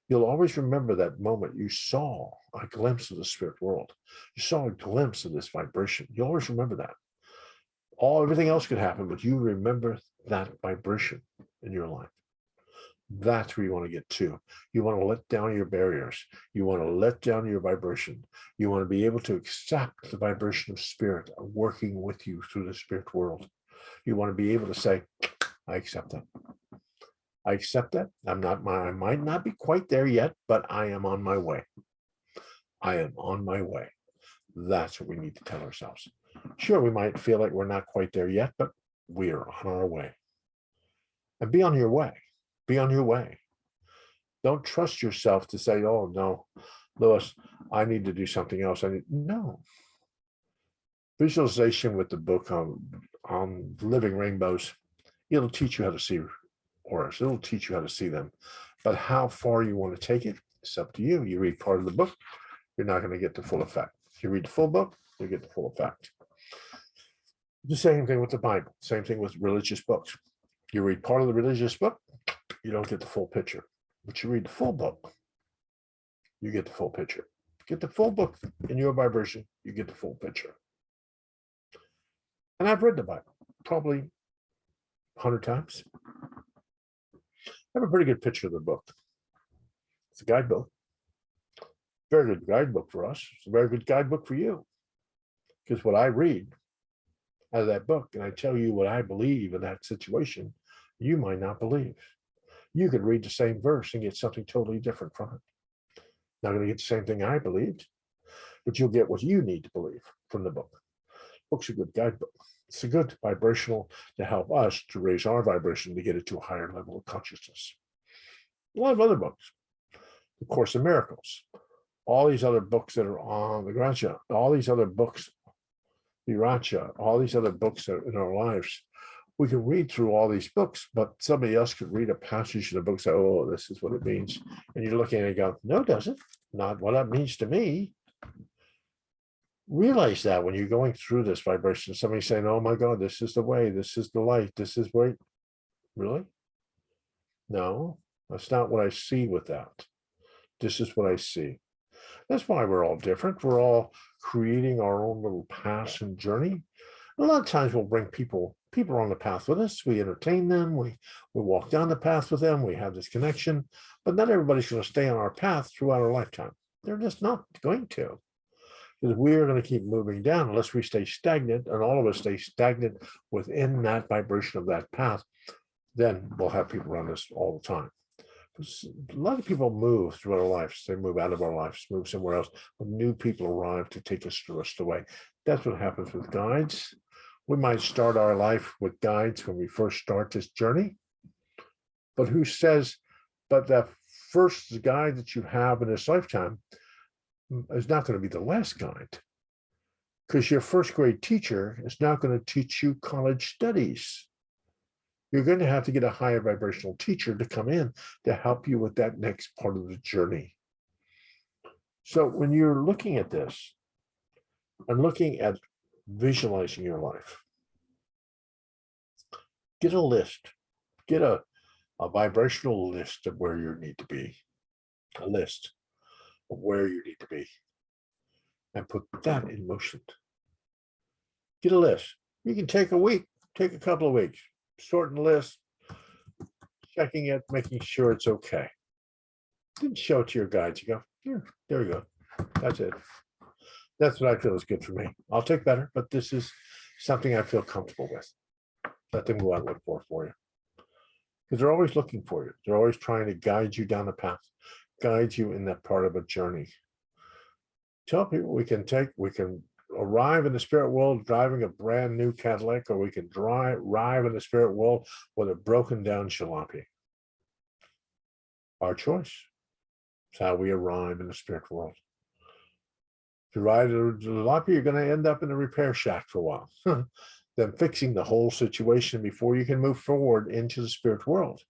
you'll always remember that moment you saw a glimpse of the spirit world. You saw a glimpse of this vibration. You always remember that. Everything else could happen, but you remember that vibration in your life. That's where you want to get to. You want to let down your barriers. You want to let down your vibration. You want to be able to accept the vibration of spirit working with you through the spirit world. You want to be able to say, I accept that. I accept that. I might not be quite there yet, but I am on my way. I am on my way. That's what we need to tell ourselves. Sure, we might feel like we're not quite there yet, but we are on our way. And be on your way. Be on your way. Don't trust yourself to say, oh, no, Lewis, I need to do something else. No. Visualization with the book on living rainbows, it'll teach you how to see auras. It'll teach you how to see them. But how far you want to take it, it's up to you. You read part of the book, you're not going to get the full effect. If you read the full book, you get the full effect. The same thing with the Bible. Same thing with religious books. You read part of the religious book, you don't get the full picture. But you read the full book, you get the full picture. Get the full book in your vibration, you get the full picture. And I've read the Bible probably 100 times. I have a pretty good picture of the book. It's a guidebook. Very good guidebook for us. It's a very good guidebook for you. Because what I read out of that book, and I tell you what I believe in that situation, you might not believe. You could read the same verse and get something totally different from it. Not going to get the same thing I believed, but you'll get what you need to believe from the book. Book's a good guidebook. It's a good vibrational to help us to raise our vibration to get it to a higher level of consciousness. A lot of other books, The Course in Miracles, all these other books that are on the Gracia, all these other books, Viracha, all these other books that are in our lives we can read through all these books, but somebody else could read a passage in the book and say, oh, this is what it means. And you're looking at it and go, no, it doesn't. Not what that means to me. Realize that when you're going through this vibration, somebody's saying, oh my God, this is the way, this is the light, this is where, really? No, that's not what I see with that. This is what I see. That's why we're all different. We're all creating our own little paths and journey. A lot of times we'll bring people on the path with us. We entertain them. We walk down the path with them. We have this connection, but not everybody's going to stay on our path throughout our lifetime. They're just not going to, because we're going to keep moving down unless we stay stagnant, and all of us stay stagnant within that vibration of that path. Then we'll have people around us all the time. A lot of people move throughout our lives. They move out of our lives, move somewhere else. When new people arrive to take us the rest away. That's what happens with guides. We might start our life with guides when we first start this journey. But who says, but the first guide that you have in this lifetime is not going to be the last guide. Because your first grade teacher is not going to teach you college studies. You're going to have to get a higher vibrational teacher to come in to help you with that next part of the journey. So when you're looking at this and looking at visualizing your life, get a list, get a vibrational list of where you need to be, a list of where you need to be, and put that in motion. Get a list. You can take a week, take a couple of weeks, sorting the list, checking it, making sure it's okay. Then show it to your guides. You go, here, there you go. That's it. That's what I feel is good for me. I'll take better, but this is something I feel comfortable with. Let them go out and look for you. Because they're always looking for you. They're always trying to guide you down the path, guide you in that part of a journey. Tell people we can arrive in the spirit world driving a brand new Cadillac, or we can arrive in the spirit world with a broken down jalopy. Our choice. It's how we arrive in the spirit world. If you ride a jalopy, you're going to end up in a repair shack for a while. Then fixing the whole situation before you can move forward into the spirit world.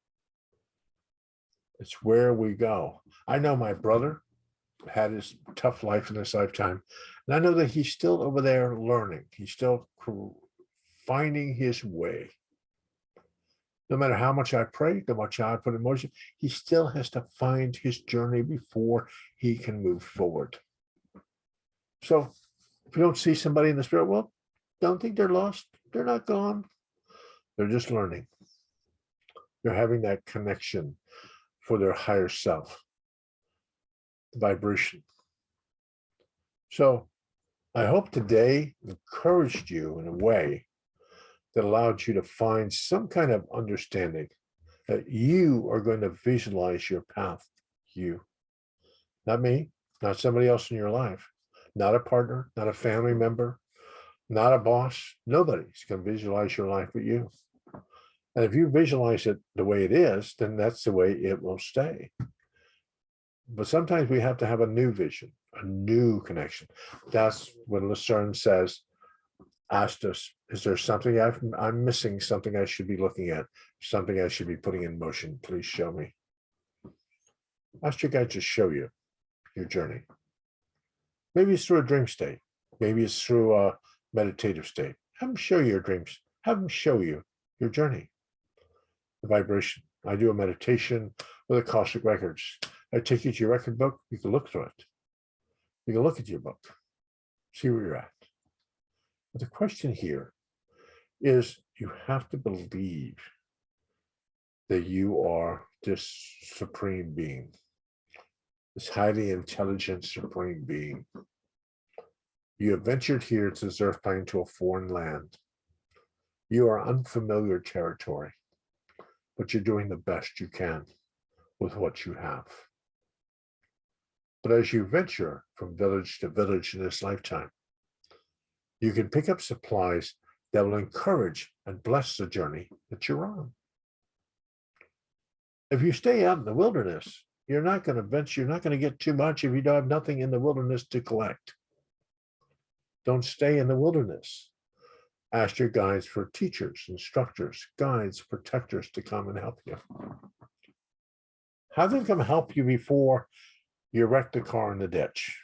It's where we go. I know my brother had his tough life in this lifetime, and I know that he's still over there learning. He's still finding his way. No matter how much I pray, how much I put in motion, he still has to find his journey before he can move forward. So if you don't see somebody in the spirit world, don't think they're lost. They're not gone. They're just learning. They're having that connection for their higher self, the vibration. So I hope today encouraged you in a way that allowed you to find some kind of understanding that you are going to visualize your path. You, not me, not somebody else in your life, not a partner, not a family member, not a boss. Nobody's going to visualize your life but you. And if you visualize it the way it is, then that's the way it will stay. But sometimes we have to have a new vision, a new connection. That's when Lucerne says, asked us, is there something I'm missing, something I should be looking at, something I should be putting in motion? Please show me. Ask your guide to show you your journey. Maybe it's through a dream state. Maybe it's through a meditative state. Have them show you your dreams. Have them show you your journey, the vibration. I do a meditation with Akashic Records. I take you to your record book. You can look through it. You can look at your book, see where you're at. But the question here is, you have to believe that you are this supreme being, this highly intelligent supreme being. You have ventured here to this earth plane to a foreign land. You are unfamiliar territory, but you're doing the best you can with what you have. But as you venture from village to village in this lifetime, you can pick up supplies that will encourage and bless the journey that you're on. If you stay out in the wilderness, you're not going to venture, you're not going to get too much if you don't have nothing in the wilderness to collect. Don't stay in the wilderness. Ask your guides for teachers, instructors, guides, protectors to come and help you. Have them come help you before you wreck the car in the ditch.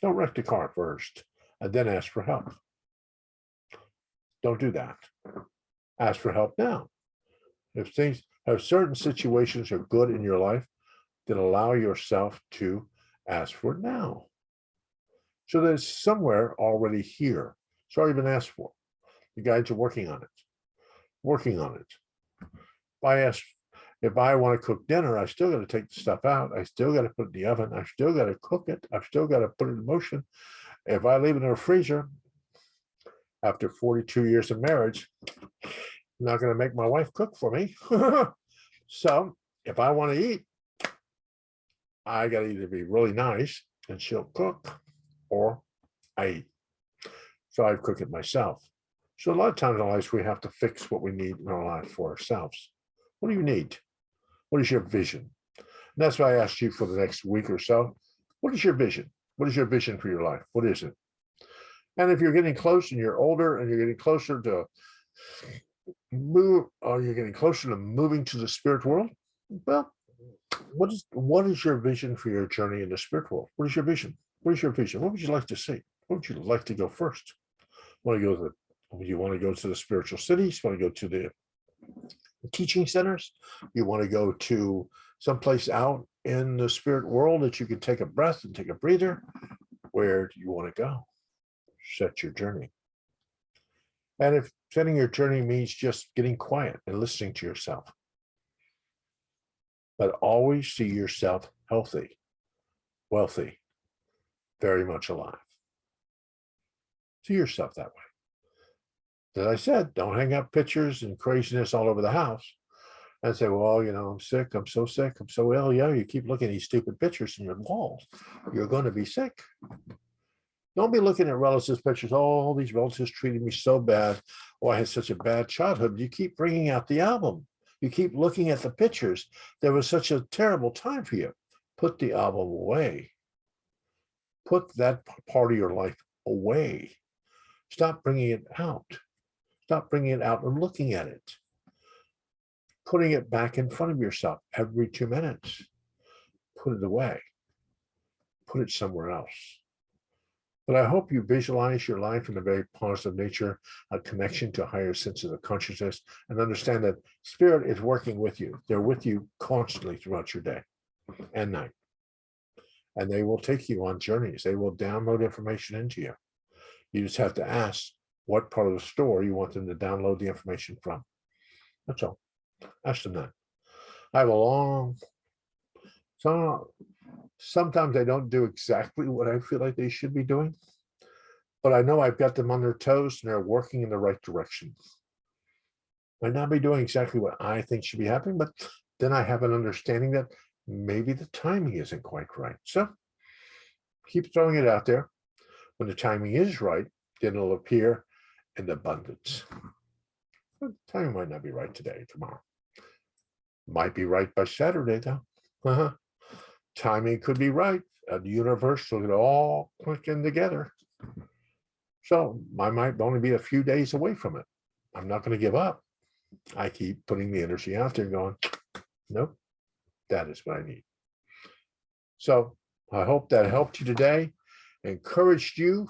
Don't wreck the car first and then ask for help. Don't do that. Ask for help now. If certain situations are good in your life, then allow yourself to ask for it now. So that it's somewhere already here. It's already been asked for. The guides are working on it. Working on it. If I want to cook dinner, I still got to take the stuff out. I still got to put it in the oven. I still got to cook it. I've still got to put it in motion. If I leave it in a freezer, after 42 years of marriage, I'm not going to make my wife cook for me. So if I want to eat, I got to either be really nice and she'll cook, or I eat. So I cook it myself. So a lot of times in our lives, we have to fix what we need in our life for ourselves. What do you need? What is your vision? And that's why I asked you for the next week or so. What is your vision? What is your vision for your life? What is it? And if you're getting close and you're older and you're getting closer to moving to the spirit world, well, what is your vision for your journey in the spirit world? What is your vision? What is your vision? What would you like to see? What would you like to go first? You want to go to the spiritual cities? You want to go to the teaching centers? You want to go to someplace out in the spirit world that you can take a breath and take a breather? Where do you want to go? Set your journey. And if setting your journey means just getting quiet and listening to yourself, but always see yourself healthy, wealthy, very much alive. See yourself that way. As I said, don't hang up pictures and craziness all over the house and say, well, I'm sick. I'm so sick. I'm so ill. Yeah, you keep looking at these stupid pictures in your walls. You're going to be sick. Don't be looking at relatives' pictures. Oh, all these relatives treated me so bad. Oh, I had such a bad childhood. You keep bringing out the album. You keep looking at the pictures. There was such a terrible time for you. Put the album away. Put that part of your life away. Stop bringing it out. Stop bringing it out and looking at it. Putting it back in front of yourself every 2 minutes. Put it away. Put it somewhere else. But I hope you visualize your life in a very positive nature, a connection to higher senses of consciousness, and understand that spirit is working with you. They're with you constantly throughout your day and night. And they will take you on journeys. They will download information into you. You just have to ask what part of the store you want them to download the information from. That's all. Ask them that. I have a long, sometimes they don't do exactly what I feel like they should be doing, but I know I've got them on their toes and they're working in the right direction. Might not be doing exactly what I think should be happening, but then I have an understanding that maybe the timing isn't quite right. So keep throwing it out there. When the timing is right, then it'll appear in abundance. But the timing might not be right today, tomorrow. Might be right by Saturday, though. Timing could be right. The universe will get all clicking together. So I might only be a few days away from it. I'm not going to give up. I keep putting the energy out there going, nope, that is what I need. So I hope that helped you today, encouraged you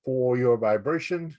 for your vibration.